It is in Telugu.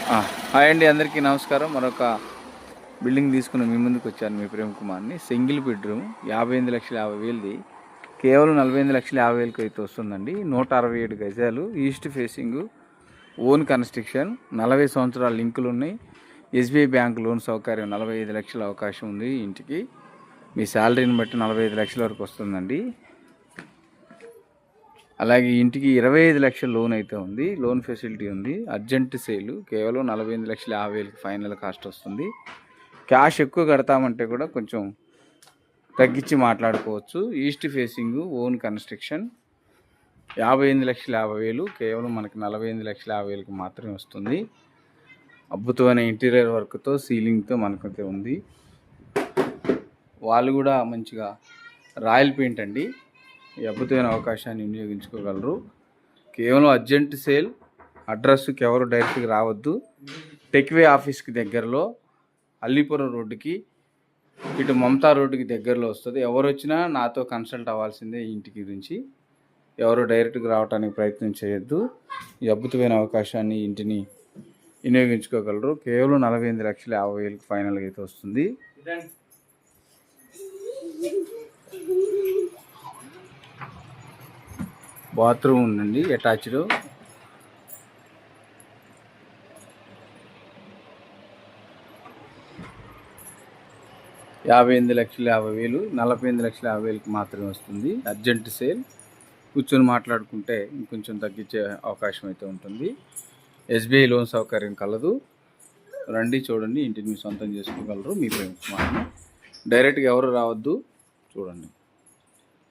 హాయ్ అండి, అందరికీ నమస్కారం. మరొక బిల్డింగ్ తీసుకుని మీ ముందుకు వచ్చాను. మీ ప్రేమ్ కుమార్ని. సింగిల్ బెడ్రూమ్ 58,50,000ది కేవలం 48,50,000కి అయితే వస్తుందండి. 167 గజాలు, ఈస్ట్ ఫేసింగ్, ఓన్ కన్స్ట్రక్షన్, 40 సంవత్సరాల లింకులు ఉన్నాయి. ఎస్బీఐ బ్యాంక్ లోన్ సౌకర్యం, 45 లక్షల అవకాశం ఉంది. ఇంటికి మీ శాలరీని బట్టి 45 లక్షల వరకు వస్తుందండి. అలాగే ఇంటికి 25 లక్షల లోన్ అయితే ఉంది. లోన్ ఫెసిలిటీ ఉంది. అర్జెంట్ సేల్, కేవలం 48,50,000కి ఫైనల్ కాస్ట్ వస్తుంది. క్యాష్ ఎక్కువ కడతామంటే కూడా కొంచెం తగ్గించి మాట్లాడుకోవచ్చు. ఈస్ట్ ఫేసింగ్, ఓన్ కన్స్ట్రక్షన్, 58,50,000, కేవలం మనకి 48,50,000కి మాత్రమే వస్తుంది. అద్భుతమైన ఇంటీరియర్ వర్క్తో, సీలింగ్తో మనకైతే ఉంది. వాళ్ళు కూడా మంచిగా రాయల్ పెయింట్ అండి. ఈ అద్భుతమైన అవకాశాన్ని వినియోగించుకోగలరు. కేవలం అర్జెంట్ సేల్. అడ్రస్కి ఎవరు డైరెక్ట్గా రావద్దు. టెక్వే ఆఫీస్కి దగ్గరలో, అల్లీపురం రోడ్డుకి, ఇటు మమతా రోడ్డుకి దగ్గరలో వస్తుంది. ఎవరు వచ్చినా నాతో కన్సల్ట్ అవ్వాల్సిందే. ఇంటికి గురించి ఎవరు డైరెక్ట్గా రావడానికి ప్రయత్నం చేయొద్దు. ఈ అద్భుతమైన అవకాశాన్ని, ఇంటిని వినియోగించుకోగలరు. కేవలం 48,50,000కి ఫైనల్గా అయితే వస్తుంది. బాత్రూమ్ ఉందండి, అటాచ్డ్. $58,50,000, 48,50,000కి మాత్రమే వస్తుంది. Urgent sale. కూర్చొని మాట్లాడుకుంటే ఇంకొంచెం తగ్గించే అవకాశం అయితే ఉంటుంది. ఎస్బీఐ లోన్ సౌకర్యం కలదు. రండి, చూడండి, ఇంటిని మీ సొంతం చేసుకోగలరు. మీ ప్రేమ కుమార్ని. డైరెక్ట్గా ఎవరు రావద్దు, చూడండి.